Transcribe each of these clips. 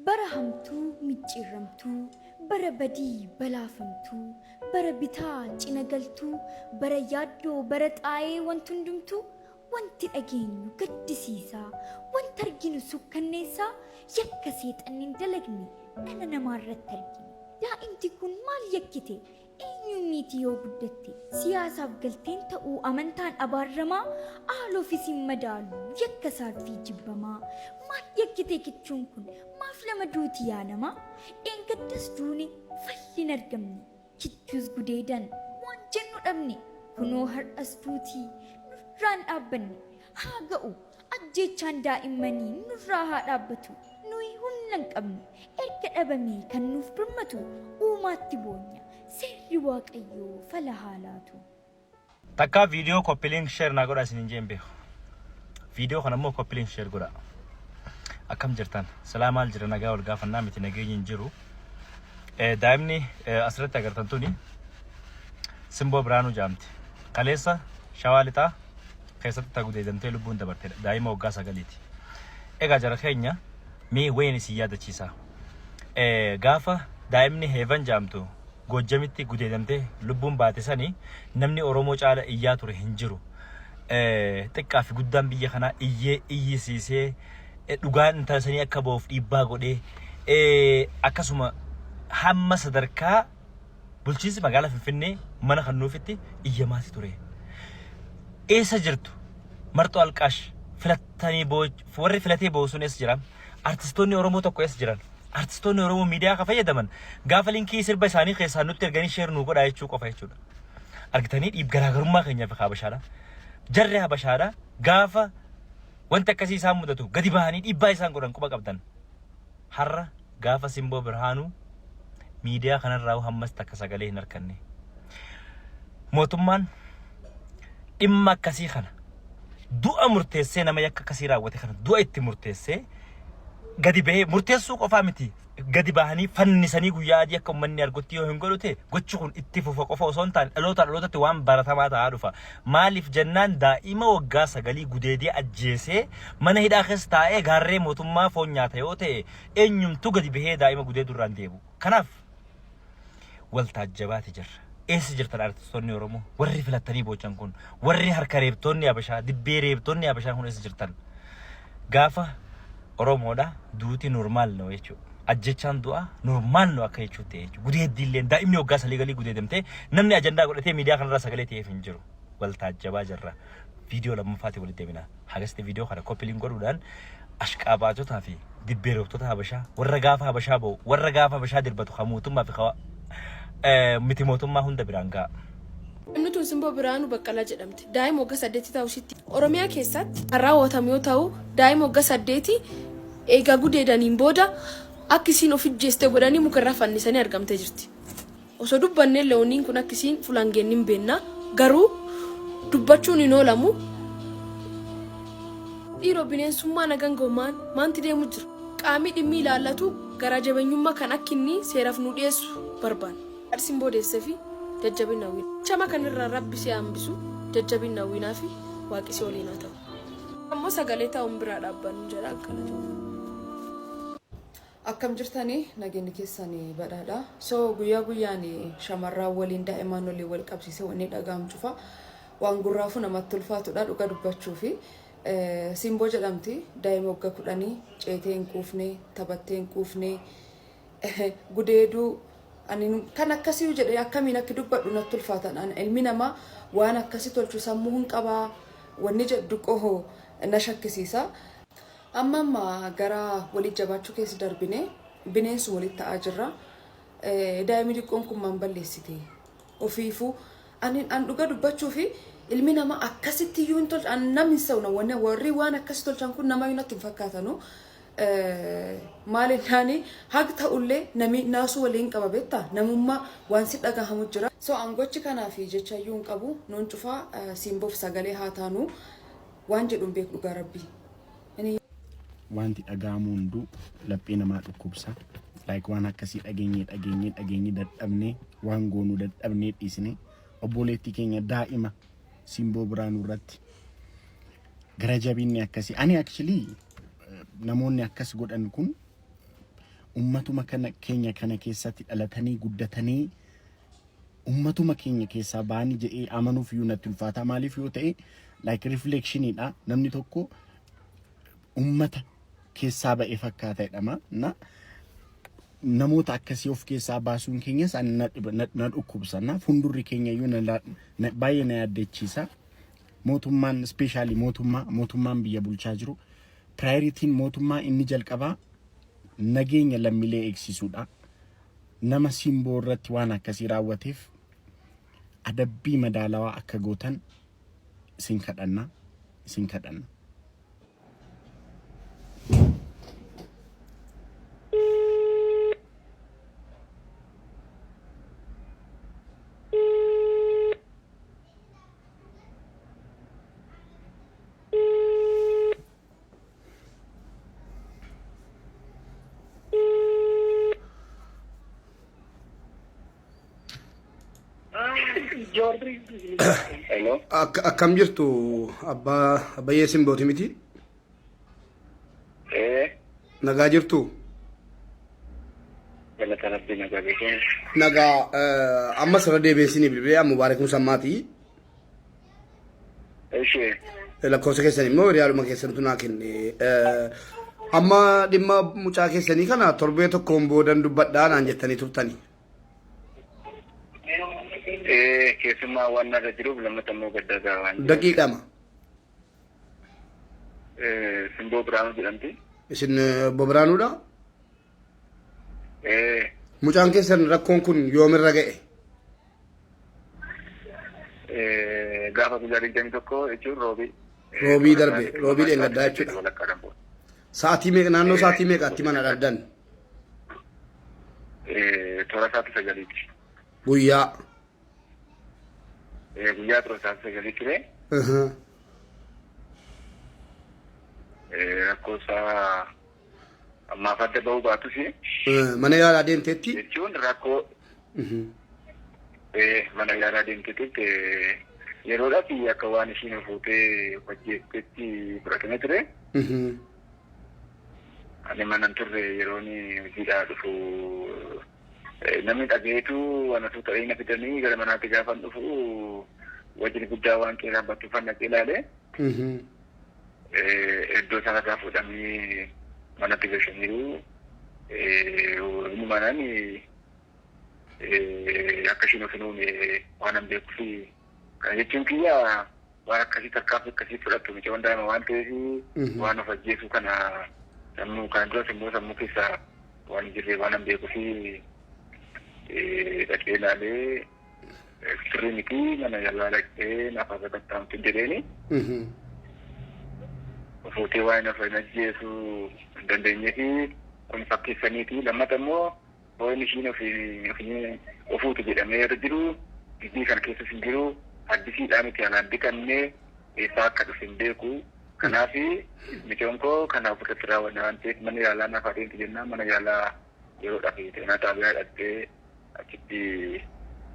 barahamtuu micciirramtuu bara badii balaafamtuu bara bitaa cinagaltuu bara yaaddoo bara xaayee wanti hundumtuu wanti dhageenyu gaddisiisaa wanti arginu sukkanneessaa yakka seexanniin dalagne dhala namaarratti argine daa'imti kun maal yakkite eenyumniiti yoo guddatte siyaasaaf galteen ta'uu amantaan abaarramaa aaloofisiin madaalu yakka saaffii jibbamaa maal yakkite kichuun kun maaf lama duuti yaa namaa dheengaddas duune fayyin argamne kichuus gudeedan waan jennu dhabne kunoo har'as duutii nurraan dhaabbanne haa ga'u ajjeechaan daa'immanii nurraa haa dhaabbatu nuyi humna hin qabnu erga dhabamee kan nuuf birmatu uumaatti boonya seerri waaqayyoo fala haalaatu. Takka video copy link share na godha isin jeen beeku. Video kana immoo copy link share godha. Akkam jirtan? Salaamal jira nagaa wal gaafannaa miti nageenyi hin jiru. Daa'imni asirratti agartan tuni Simboo Biraanuu jaamti. Kaleessa Shawaa Lixaa keessatti tagudeedamtee lubbuun dabarte daa'ima waggaa 9ti. Egaa jara keenya mee wayni isin yaadachiisa. Gaafa daa'imni Heevan jaamtu Gojjamitti gudeedamtee lubbuun baate sanii namni Oromoo caala iyyaa ture hin jiru. Xiqqaa fi guddaan biyya kanaa iyyisiisee dhugaan intalasanii akka ba'uuf dhiibbaa godhee akkasuma hamma sadarkaa bulchiinsi magaalaa Finfinnee mana kan nuufitti iyyamaati ture. Eessa jirtu? Marxoo Alqaash filatanii warri filatee ba'u sun eessa jiran? Artistoonni Oromoo tokko eessa jiran? Artistoonni Oromoo miidiyaa ka fayyadaman gaafa linkii sirba isaanii keessaa nutti erganii share nu godhaa jechuu qofa jechuudha. Argitanii dhiib garaagarummaa keenyaaf Habashaadha. Jarri Habashaadha gaafa wanti akkasii isaan mudatu gadi bahanii dhiibbaa isaan godhan quba qabdan. Har'a gaafa Simboo Biraanuu miidiyaa kanarraa hammas takka sagalee hin arganne. Mootummaan dhimma akkasii kana du'a murteessee nama yakka akkasii raawwate kana du'a itti murteessee gadi bahee murteessuu qofaa miti gadi bahanii fannisanii guyyaa adii akka uummanni argutti yoo hin godhute gochi kun itti fufa qofa osoo hin taane dhalootatti waan baratamaa ta'aa dhufa. Maaliif jennaan daa'ima waggaa 9 gudeedee ajjeesee mana hidhaa keessa taa'ee gaarree mootummaa foon nyaata yoo ta'e eenyumtu gadi bahee daa'ima gudee duraan deebu. Kanaaf waltaajjabaati jirra. Eessa jirtan artistoonni Oromoo warri filatanii boochan kun warri harka reebtoonni Habashaa dibbee reebtoonni Habashaa kun eessa jirtan? Gaafa Oromoodha duuti normaal no jechuudha. Ajjechaan du'a normaal no akka jechuutti jechuudha. Gudeeddiillee daa'imni waggaa 9 gudeedamtee namni ajandaa godhatee miidiyaa kanarraa sagalee ta'eef hin jiru. Waltaajjabaa jirra. Viidiyoo lammaffaatti walitti deemina. Hagasti viidiyoo kana koppiliin godhuudhaan ashqaabaatotaa fi dibbee reebtoota Habashaa warra gaafa Habashaa ba'u warra gaafa Habashaa dirbatu hamuutummaa fi miti mootummaa hunda biraan ga'a. Namni tun Simboo Biraanuu Baqqalaa jedhamti. Daa'ima waggaa 8 ta'uusitti Oromiyaa keessatti kan raawwatame yoo ta'u daa'ima waggaa 8 eegaa gudeedaniin booda akka isiin of ijjeeste godhanii mukarraa fannisanii argamtee jirti. Osoo dubbannee looniin kun akka isiin fulangeen hin beekna garuu dubbachuun hin oolamu. Dhiiroo bineensummaa nagaan goomaan maanti deemu jira. Qaamii dhimmi ilaallatu garaa jabeenyummaa kan akka inni seeraaf nu dhiyeessu barbaanna. Simboo deessee fi jajjabina hawwina. Chama kanirraa rabbi si hambisu jajjabina hawwinaa fi waaqisi waliin haa ta'u. Ammoo sagalee ta'uun biraa dhaabbannu jedha akkana ta'u. Akkam jirtanii nageenyi keessanii badhaadha. So guyyaa guyyaan shamarran waliin daa'imman waliin wal qabsiisee wanni dhagahamu cufa waan gurraafu namatti ulfaatudha dhuga dubbachuu fi Simboo jedhamti daa'ima waggaa 10 ceetee hin quufne taphattee hin quufne gudeeduu ani kan akkasii jedhee akkamiin akka dubbadhu natti ulfaatan ilmi namaa waan akkasii tolchu sammuu hin qabaa wanni jedhu qohoo na shakkisiisa. Amma gara walii jabaachuu keessa darbine bineensu walitti ta'aa jirra. Daa'imni xiqqoon kun maan balleessite ofiifuu an dhuga dubbachuu fi ilmi namaa akkasitti iyyuu hin tolchu namni sawna warri waan akkasii tolchan kun nama natti hin fakkaatanu. Maalinnaani haq ta'ullee nami naasu waliin qaba beektaa namummaa waan si dhagahamu jira. So aangochi kanaa fi jechayyuu hin qabu nuun cufaa Simboof sagalee haa taanu waan jedhuun beeku dhugaa rabbii. Wanti dhagahamu hunduu laphee namaa dhukkubsa. Like waan akkasii dhageenyee dadhabnee waan goonuu dadhabnee dhiisne obboleettii keenya daa'ima Simboo Biraanuu irratti gara jabinni akkasii ani actually namoonni akkas godhan kun ummatuma keenya kana keessatti dhalatanii guddatanii ummatuma keenya keessaa baanii jedhee amanuuf iyyuu natti ulfaata. Maaliif yoo ta'e like reflectionidha. Namni tokko ummata keessaa ba'e fakkaataadha. Na namoota akkasii of keessaa baasuun keenyas na dhukkubsanna. Fuuldurri keenya iyyuu baay'ee na yaaddechiisa. Mootummaan especially mootummaan biyya bulchaa jiru prioritiin mootummaa inni jalqabaa nageenya lammiilee eegsisuudha. Nama simboo irratti waan akkasii raawwateef adabbii madaalawaa akka gootan isin kadhanna. Hello. Akkam jirtu abbayyee simbooti miti? Nagaa jirtu? Galata rabbi nagaa beekee. Nagaa amma sirra deebiisanii bilbilee mubaarak musammaati. Ishee. Lakkoofsa keessan immoo riyaaluma keessantu naa kenne. Amma dhimma mucaa keessanii kana torbee tokkoon boodan dubbadhaa naan jettanii turtanii. Keessumaa waan narra jiruuf lammata immoo gaddaa waan. Daqiiqama. Simboo Biraanuu jedhamti. Isin Bobiraanuudha? Mucaan keessan rakkoon kun yoomirra ga'e? Gaafa guyyaa 21 jechuun roobii. Roobii darbe, roobii dheengaddaa jechuudha. Sa'aatii meeqa naannoo sa'aatii meeqaatti mana dhabdan? Toora sa'aatii 9. Guyyaa. Guyyaa toora sa'aatii 9 ture. Rakkoosaa ammaaf adda bahuu baatus. Mana yaalaa deemteetti? Jechuun rakkoo mana yaalaa deemteetti yeroodhaaf akka waan ishiin fuutee hojjetteetti fudhatame ture. Ani manan turre yeroon hojiidhaa dhufu namni dhageetu wanatu ta'ee na fidanii gara manaatti gaafan dhufu wajjin guddaa waan qeeraan battuu fannaqee ilaale. Iddoo sanarraa fuudhamee manatti galchaniiru. Inni manaan akka ishiin of hin uumne waan hin beekuuf kana jechuun kiyya waan akkasii tarkaanfii akkasii fudhattu mucaan daa'ima waan ta'eef waan of ajjeesuu kana sammuu kan duras immoo sammuu keessaa waan hin jirre waan hin beekuuf dhaqee ilaalee sirrii miti mana yaalaa dhaqee naaf akka qaxxaamtu jedheeni. Fuutee waan of hin ajjeesuu hin dandeenyeef kun fakkeessaniiti. Lammata immoo ho'iin ishiin ofuutu jedhamee irra jiru giddii kana keessas hin jiru addisiidhaan itti alaan dhiqannee eessaa akka dhufe hin beeku. Kanaaf mucaan koo kanaaf irratti raawwanna waan ta'eef mana yaalaa naaf adeemti jennaan mana yaalaa yeroodhaaf xeenaa xaabiyaa dhaqxee achitti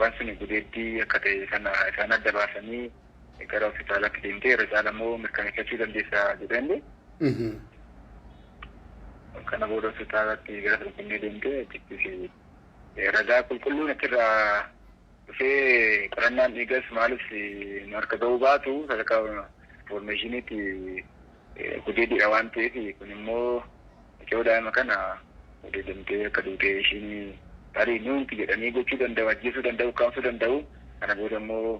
waan sun gudeeddii akka ta'e sana isaan adda baasanii gara hospitaalaatti deemtee irra caala immoo mirkaneeffachuu dandeessaa jedhanii. Kana booda hospitaalaatti gara Finfinnee deemtee achittis ragaa qulqulluun achirraa dhufee qorannaan dhiigas maalif nu harka ga'uu baatu sadarkaa informationiitti gudeeddiidha waan ta'eef kun immoo mucaa daa'ima kana gudeedamtee akka duutee ishiin tarii nuunti jedhanii gochuu danda'u ajjeesuu danda'u kaamsuu danda'u kana booda immoo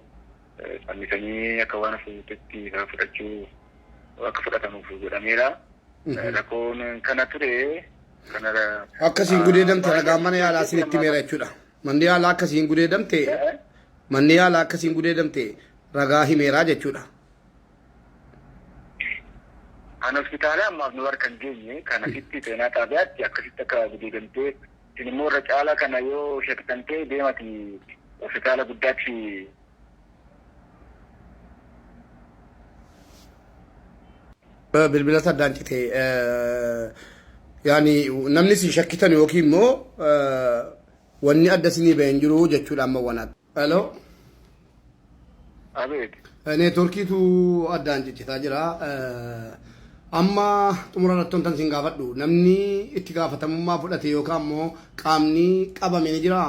fannisanii akka waan fuutetti fudhachuu akka fudhatamuuf godhameera. Rakkoon kana ture kanarra. Akkasiin gudeedamte ragaan mana yaalaa isinitti meera jechuudha. Manni yaalaa akkasiin gudeedamte ragaa himeeraa jechuudha. An hospitaala ammaaf nu harka hin geenye kana sitti xeenaa xaabiyaatti akkasitti akka gudeedamtee isin immoo irra caala kana yoo shakkitantee deemati hospitaala guddaatti. Bilbila saddaan citee yaani namni si shakkitan yookiin immoo wanni adda sinii ba'een jiru jechuudha amma wanaatti. Hello. Abeet. Neetworkiitu addaan ciccitaa jira. Amma xumura irratti tan sin gaafadhu namni itti gaafatamummaa fudhate yookaan immoo qaamni qabame ni jira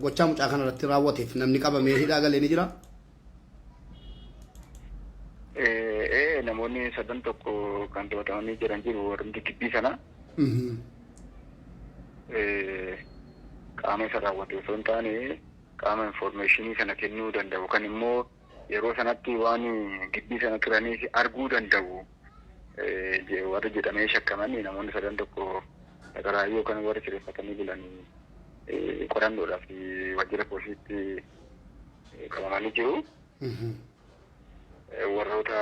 gochaa mucaa kana irratti raawwateef namni qabame hidhaa galee ni jira. Namoonni sadan tokko kan to'atamanii jiran jiru warri gibbii sana. Qaama isa raawwate osoo hin taane qaama informationii sana kennuu danda'u kan immoo yeroo sanatti waan gibbii sana turanii arguu danda'u. Warri jedhamee shakkaman namoonni sadan tokko Karaayyuu yookaan warri kireeffatanii bulanii qorannoodhaaf waajjira poolisiitti qabamanii jiru. Warroota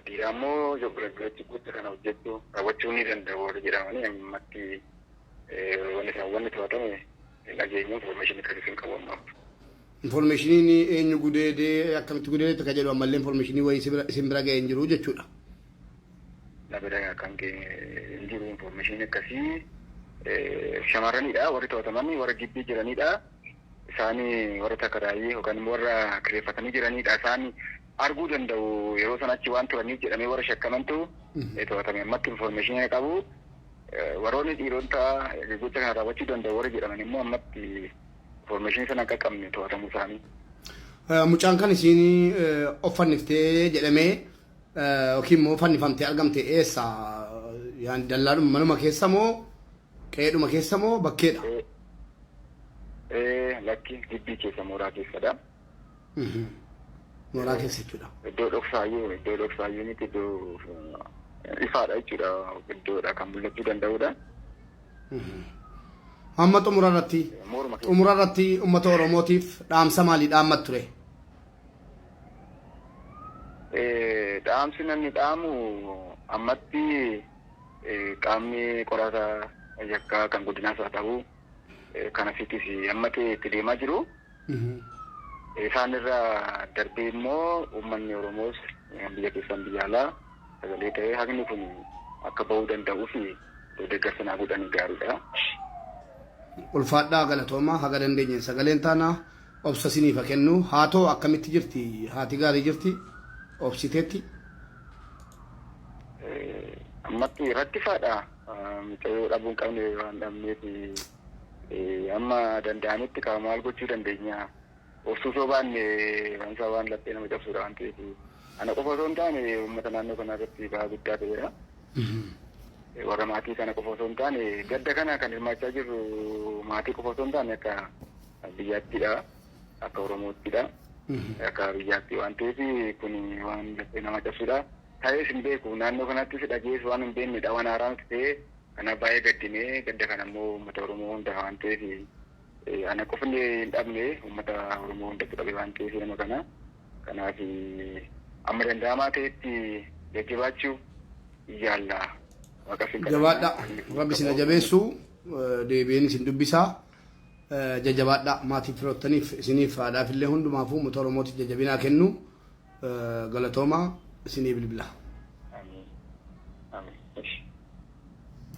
dhiiraa immoo jogoraggaatti gocha kana hojjechuu raawwachuu ni danda'u warri jedhamanii ammatti wanni to'atame nageenya informationii kan isin qabu amma. Informationii eenyu gudeedee akkamitti gudeedee akka jedhu ammallee informationii wayii isin bira ga'ee hin jiru jechuudha. Nabada kan jiru information akkasii shamarranidha warri to'ataman warra gibbii jiranidha isaanii warra Karaayyuu yookaan warra kireeffatanii jiranidha isaanii arguu danda'u yeroo sanachi waan turaniif jedhamee warra shakkamantu to'atame ammatti information qabu warroonni dhiirota gocha kana raawwachuu danda'u warra jedhaman immoo ammatti information sana akka qabne to'atamuu isaanii. Mucaan kan isiin offanniftee jedhamee yookiin immoo fannifamtee argamte eessa yaan dallaadhuma manuma keessa moo qe'eedhuma keessa moo bakkeedha? Lakki gibbii keessa mooraa keessadha. Mooraa keessa jechuudha. Iddoo dhoksaayyuu miti iddoo ifaadha jechuudha iddoodha kan mul'achuu danda'udha. Amma xumura irratti uummata Oromootiif dhaamsa maalii dhaammat ture? Dhaamsi namni dhaamu ammatti qaamni qorata yakkaa kan godinaas haa ta'u kanasittis ammatti itti deemaa jiru. Isaan irraa darbee immoo uummanni Oromoos biyya keessan biyya alaa sagalee ta'ee haqni kun akka bahuu danda'uu fi deeggarsa naa godhanii gaariidha. Ulfaadhaa galatoomaa haga dandeenye sagaleen taanaa obsa siniif kennu haa ta'u akkamitti jirti haati gaarii jirti obsiteetti. Ammatti rakkisaadha mucayyoo dhabuun qabne waan dhabneef amma danda'anitti qaama maal gochuu dandeenya. Obsuusoo baanne waan laphee nama cabsuudha waan ta'eef ana qofa osoo hin taane uummata naannoo kana irratti ba'aa guddaa ta'eera. Warra maatii kana qofa osoo hin taane gadda kana kan hirmaachaa jirru maatii qofa osoo hin taane akka biyyaattiidha akka Oromoottidha akka biyyaatti waan ta'eef kun waan laphee nama cabsuudha. Ta'ee sin beeku naannoo kanatti si dhageessu waan hin beeknedha waan haaraan ta'ee kana baay'ee gaddinee gadda kana immoo uummata Oromoo hunda waan ta'eef ana qofni hin dhabne uummata Oromoo hundatti dhabe waan ta'eef nama kana kanaaf amma danda'amaa ta'etti jajjabaachuu yaalla. Jabaadha rabbi sina jabeessu deebiin isin dubbisaa jajjabaadha maatii firoottaniif isiniif haadhaaf illee hundumaafuu uummata Oromootiif jajjabinaa kennu galatoomaa isinii bilbila.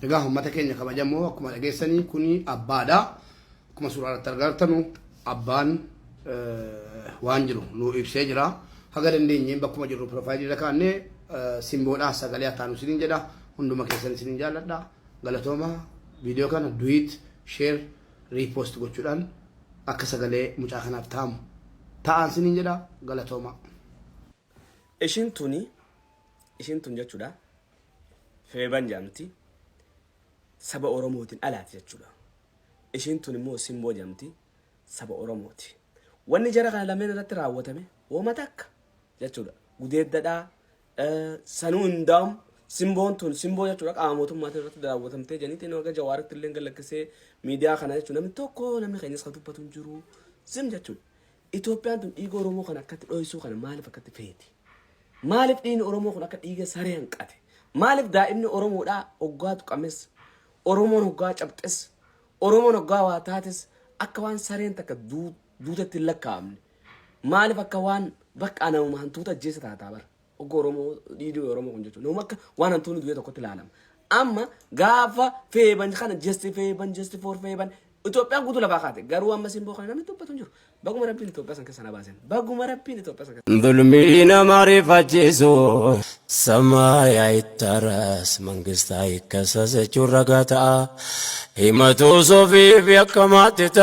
Egaa uummata keenya kabajamoo akkuma dhageessanii kuni abbaadha. Akkuma suuraa irratti argartanu abbaan waan jiru nu ibsee jira. Haga dandeenyeen bakkuma jirru piroofaayilii irra kaa'annee simboodhaa sagalee ataanu isiniin jedha. Hunduma keessan isiniin jaalladha. Galatooma viidiyoo kana duwiit sheer riipoost gochuudhaan akka sagalee mucaa kanaaf ta'amu ta'an isiniin jedha. Galatooma. Ishiin tun jechuudha feeban jedhamti saba Oromootiin alaati jechuudha. Ishiin tun immoo simboo jedhamti saba Oromooti. Wanni jara kana lameen irratti raawwatame wooma takka jechuudha. Gudeeddadhaa sanuu hundaa'um simboon tun simboo jechuudha qaama mootummaatiin irratti raawwatamtee janiitiin nama Jawaaritti illee galakkisee miidiyaa kana jechuudha namni tokko namni keenyas kan dubbatu hin jiru sim jechuudha. Itoophiyaan tun dhiiga Oromoo kana akkatti dho'isuu kana maaliif akkatti feeti? Maaliif dhiigni Oromoo kun akka dhiiga saree hanqate? Maaliif daa'imni Oromoodhaa hoggaa tuqames Oromoon hoggaa cabxes Oromoon hoggaa waa taates akka waan sareen takka duutatti hin lakkaa'amne maaliif akka waan bakka nama hantuuta ajjeessa taataa bara hoggaa Oromoo dhiigni Oromoo kun jechuudha nama akka waan hantuunni du'ee tokkotti ilaalama. Amma gaafa feeban kana jesti for feeban ኢትዮጵያ ጉቱ ለፋካተ ጋሩ አመሲን ቦኸነ ለምትበት እንጂ በጉመ ረቢን ኢትዮጵያ ሰንከ ሰናባሰን በጉመ ረቢን ኢትዮጵያ ሰንከ ظلمينا معرفة ሰማይ አይታረስ መንግስት አይከሰስ ቹረጋታ ሂመቱ ሶፊ ቢያከማትታ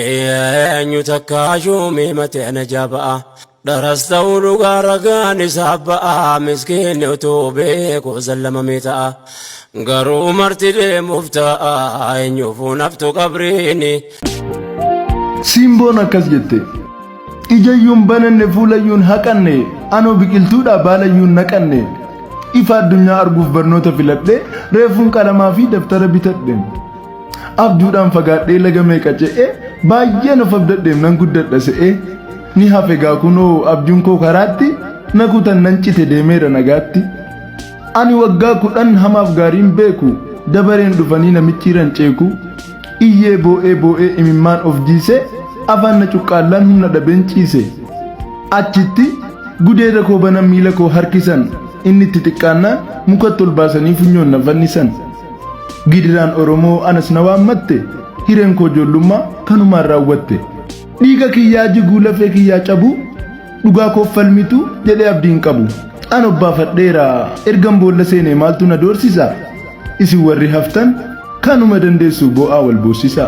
ኤኙ ተካሹ ሚመቴ ነጃባ ደረስተው ዱጋረጋን ሳባ ምስኪን ዩቱቤ ኮዘለመሜታ ገሩ መርቲዴ ሙፍታ ኤኙ ፉነፍቱ ቀብሪኒ ሲምቦን አከስ ጀቴ ijayyuun bananne fuulayyuun haqanne anoo biqiltuudha baalayyuun naqanne ifa addunyaa arguuf barnoota filadhe reefuun qalamaa fi daftara bitadhe abjuudhaan fagaadhee laga meeqa ce'e baay'een of abdadheem nan guddadha se'e ni hafe gaa kunoo abjuun koo karaatti na kutan nan cite deemeera nagaatti ani waggaa 10 hamaaf gaariin beeku dabareen dhufanii namichiiran ceeku iyyee boo'ee imimmaan of jiise afaan na cuqqaallaan humna dhabeen ciise achitti gudeera koo bana miila koo harkisan inni itti xiqqaannaan mukatti ol baasanii funyoon na fannisan gidiraan oromoo anas na waammatte hireen koo ijoollummaa kanumaan raawwatte dhiiga kiyyaa jiguu lafee kiyyaa cabu dhugaa koo falmitu jedhee abdiin qabu an obbaafadheera ergan boolla seenee maaltu na doorsisa isin warri haftan kanuma dandeessu bo'aa wal boossisa.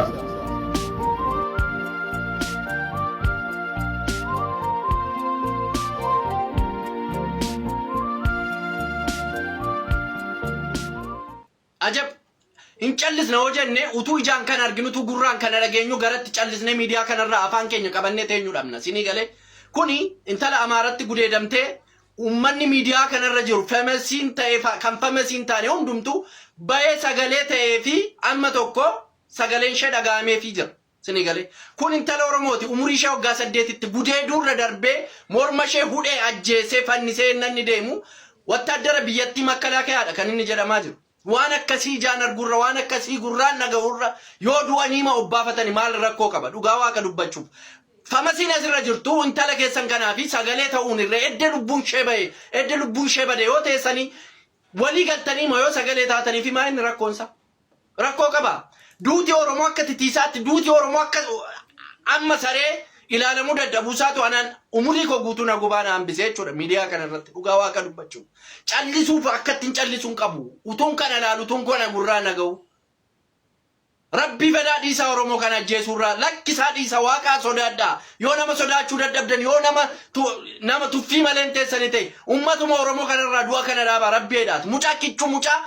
ajab hin callisne hojenne utuu ijaan kan arginutu gurraan kan dhageenyu garatti callisne miidiyaa kanarraa afaan keenya qabannee teenyu dhabna sinii galee kuni intala amaaratti gudeedamtee ummanni miidiyaa kanarra jiru famasiin ta'ee kan famasiin taane hundumtu ba'ee sagalee ta'ee fi amma tokko sagaleen ishee dhagaamee fi jira sinii galee kun intala oromooti umurii ishee waggaa 8tti gudeeduurra darbee morma ishee hudhee ajjeesee fannisee nanni deemu wattaaddara biyyattii makkalaakayaadha kan inni jedhamaa jiru. waan akkasii jaan argurra waan akkasii gurraan nagahurra yoo du'anii ma obbaafatani maal rakkoo qaba dhugaa waaqa dubbachuuf famasiin asirra jirtu intala keessan kanaafi sagalee ta'uun irra edde lubbuun shee bade yoo teessanii walii galtanii ma yoo sagalee taatanii fi maa inni rakkoonsa rakkoo qaba duuti oromoo akka titiisaatti duuti oromoo akka amma saree ilaalamu dadhabuusaatu anaan umurii koo guutuu na gubaana hambisee jechuudha miidiyaa kanarratti dhugaa waaqa dubbachuuf callisuuf akkattiin callisuun qabu utuun kana laalu utuun kana gurraa naga'u rabbii fedhaa dhiisaa oromoo kana ajjeesuurraa lakkisaa dhiisa waaqaa sodaadhaa yoo nama sodaachuu dadhabdan yoo nama tuffii maleen teessanii ta'e ummatuma oromoo kanarraa du'a kana dhaabaa rabbiidhaati mucaa kichuu mucaa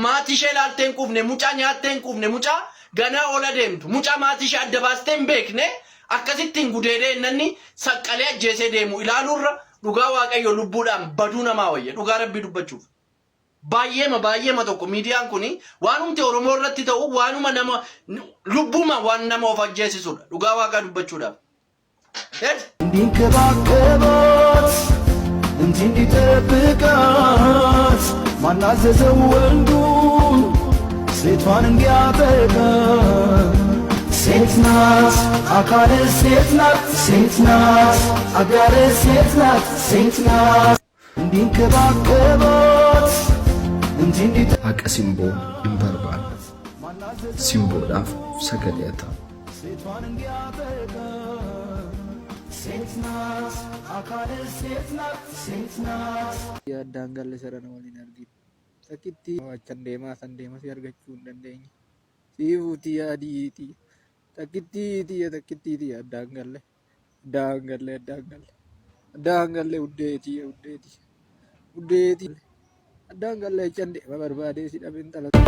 maatii ishee ilaaltee hin quufne mucaa nyaattee hin quufne mucaa ganaa ola deemtu mucaa maatii ishee adda baastee hin beekne akkasittiin gudeedee nanni saqqalee ajjeesee deemu ilaaluurra dhugaa waaqayyo lubbuudhaan baduu namaa wayya dhugaa rabbii dubbachuuf baay'eema tokko miidiyaan kuni waanumti oromoo irratti ta'u waanuma nama lubbuma waan nama of ajjeesisudha dhugaa waaqaa dubbachuudhaaf. እንዲንከባከባት እንዲጠብቃት ማናዘዘው ወንዱን ሴቷን እንዲያጠቃ ሴት ናት አካል ሴት ናት ሴት ናት አጋር ሴት ናት ሴት ናት እንዲንከባከባት Haqa simboo hin barbaadu. Simboodhaaf sagaleeta. Addaan galle sarara waliin arginu. Takkitti achan deemaa san deema si argachuu hin dandeenye. Siifuutii adiitii. Takkitti addaan galle. Addaan galle uddeetii. Addaan galle cande barbaadee si dhabeen dhalate.